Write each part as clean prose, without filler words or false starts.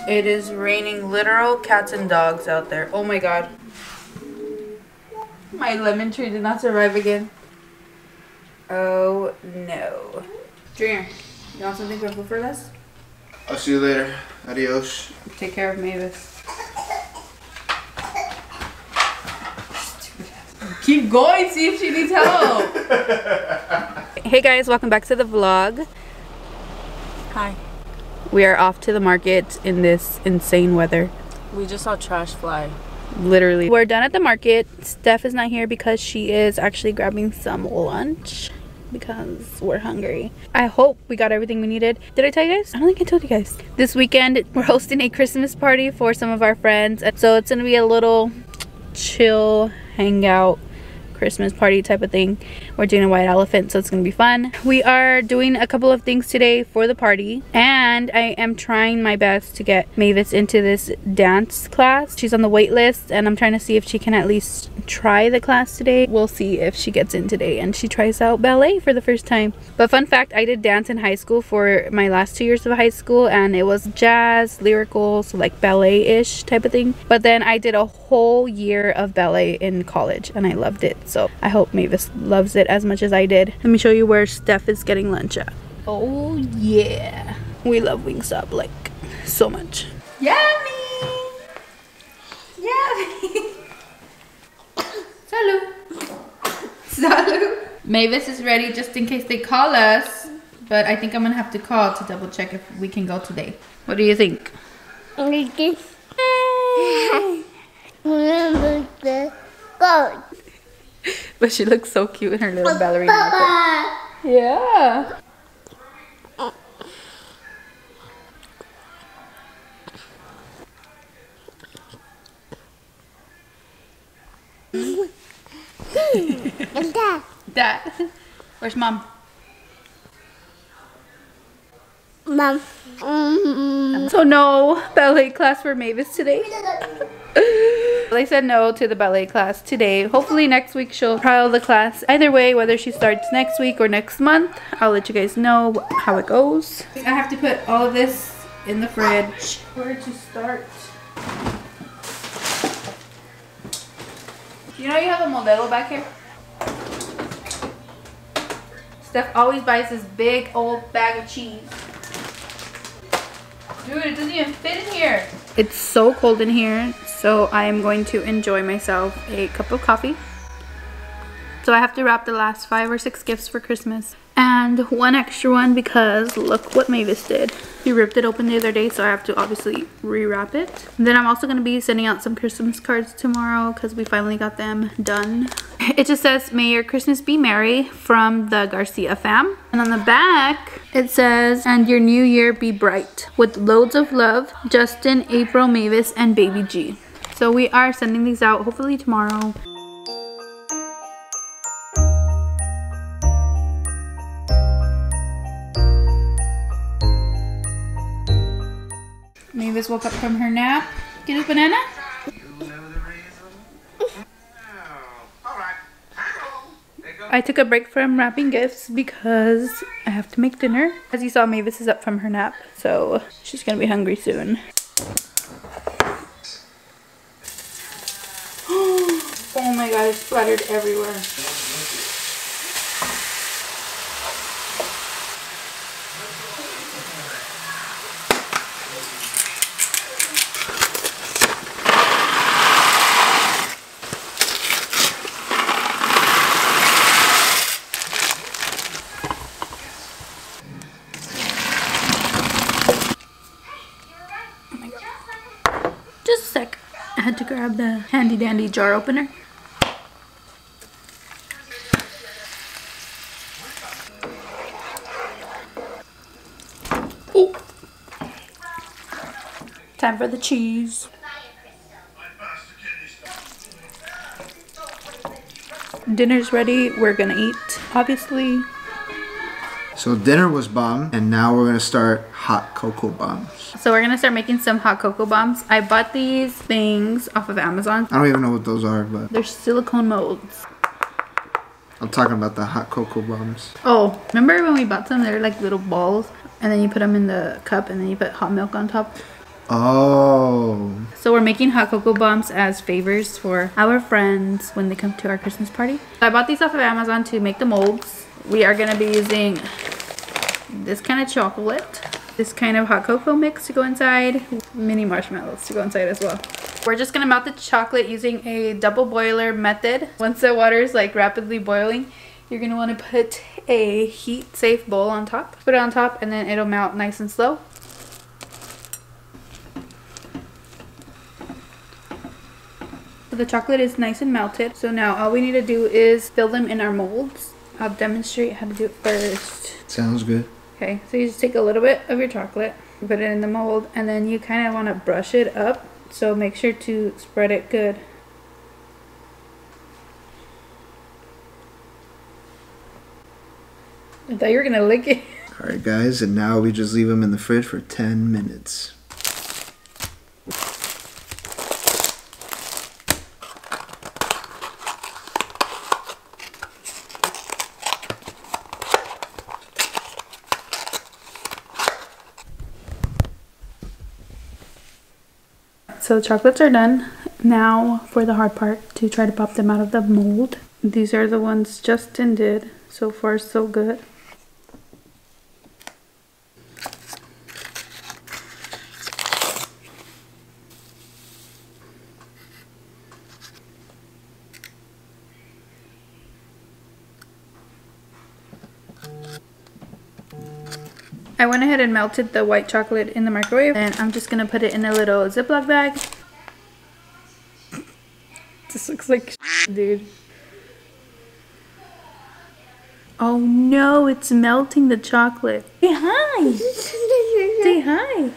It is raining literal cats and dogs out there. Oh my god. My lemon tree did not survive again. Oh no. Junior, you want something for food for us? I'll see you later. Adios. Take care of Mavis. Keep going, see if she needs help. Hey guys, welcome back to the vlog. Hi. We are off to the market in this insane weather. We just saw trash fly. Literally. We're done at the market. Steph is not here because she is actually grabbing some lunch because we're hungry. I hope we got everything we needed. Did I tell you guys? I don't think I told you guys. This weekend, we're hosting a Christmas party for some of our friends. So it's gonna be a little chill hangout Christmas party type of thing. We're doing a white elephant, so it's gonna be fun. We are doing a couple of things today for the party, and I am trying my best to get Mavis into this dance class. She's on the wait list, and I'm trying to see if she can at least try the class today. We'll see if she gets in today and she tries out ballet for the first time. But fun fact, I did dance in high school for my last 2 years of high school, and it was jazz, lyrical, so like ballet-ish type of thing. But then I did a whole year of ballet in college, and I loved it. So I hope Mavis loves it as much as I did. Let me show you where Steph is getting lunch at. Oh yeah. We love Wingstop like so much. Yummy! Yummy! Salut! Salut! Mavis is ready just in case they call us. But I think I'm gonna have to call to double check if we can go today. What do you think? But she looks so cute in her little ballerina outfit. Yeah. Dad. Where's Mom? Mom. So no ballet class for Mavis today. They said no to the ballet class today. Hopefully next week she'll trial the class. Either way, whether she starts next week or next month, I'll let you guys know how it goes. I have to put all of this in the fridge. Where to start? You know you have a Modelo back here? Steph always buys this big old bag of cheese. Dude, it doesn't even fit in here. It's so cold in here, so I am going to enjoy myself a cup of coffee. So I have to wrap the last 5 or 6 gifts for Christmas. And one extra one because look what Mavis did. She ripped it open the other day, so I have to obviously rewrap it. And then I'm also going to be sending out some Christmas cards tomorrow because we finally got them done. It just says, "May your Christmas be merry," from the Garcia fam. And on the back, it says, "And your new year be bright. With loads of love, Justin, April, Mavis, and Baby G." So we are sending these out hopefully tomorrow. Mavis woke up from her nap. Get a banana? I took a break from wrapping gifts because I have to make dinner. As you saw, Mavis is up from her nap, so she's gonna be hungry soon. Oh my god, it's splattered everywhere. Just a sec. I had to grab the handy dandy jar opener. Oh. Time for the cheese. Dinner's ready. We're gonna eat, obviously. So dinner was bomb, and now we're gonna start hot cocoa bombs. So we're gonna start making some hot cocoa bombs. I bought these things off of Amazon. I don't even know what those are, but They're silicone molds. I'm talking about the hot cocoa bombs. Oh, remember when we bought some? They're like little balls, and then you put them in the cup, and then you put hot milk on top. Oh. So we're making hot cocoa bombs as favors for our friends when they come to our Christmas party. I bought these off of Amazon to make the molds. We are gonna be using this kind of chocolate, this kind of hot cocoa mix to go inside, mini marshmallows to go inside as well. We're just gonna melt the chocolate using a double boiler method. Once the water is like rapidly boiling, you're gonna want to put a heat safe bowl on top. Put it on top and then it'll melt nice and slow. So the chocolate is nice and melted. So now all we need to do is fill them in our molds. I'll demonstrate how to do it first. Sounds good. Okay, so you just take a little bit of your chocolate, put it in the mold, and then you kind of want to brush it up. So make sure to spread it good. I thought you were gonna lick it. Alright guys, and now we just leave them in the fridge for 10 minutes. So the chocolates are done. Now for the hard part, to try to pop them out of the mold. These are the ones Justin did. So far so good. I went ahead and melted the white chocolate in the microwave, and I'm just gonna put it in a little Ziploc bag. This looks like shit, dude. Oh no, it's melting the chocolate. Say hi. Say hi.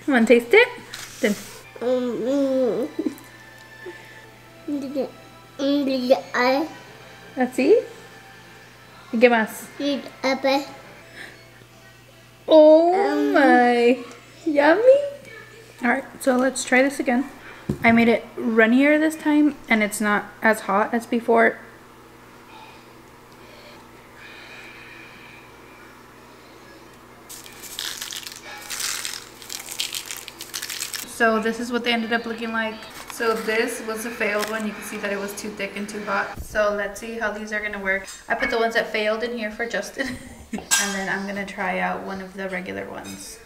Come on, taste it. Then. ¿Así? ¿Y qué más? Oh my. Yummy. Alright, so let's try this again. I made it runnier this time, and it's not as hot as before. So this is what they ended up looking like. So this was a failed one. You can see that it was too thick and too hot. So let's see how these are gonna work. I put the ones that failed in here for Justin. And then I'm gonna try out one of the regular ones.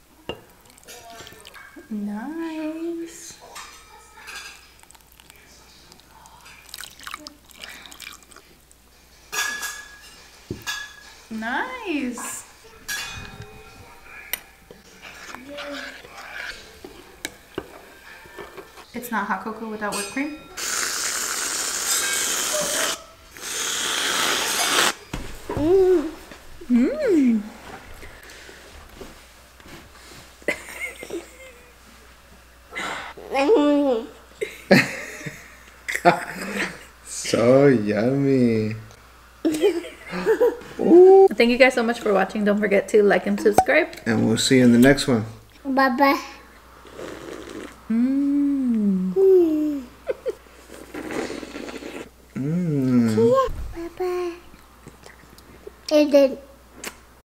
Nice. Nice. It's not hot cocoa without whipped cream. Mmm. So yummy. Thank you guys so much for watching. Don't forget to like and subscribe. And we'll see you in the next one. Bye-bye. Mmm. Bye-bye. And then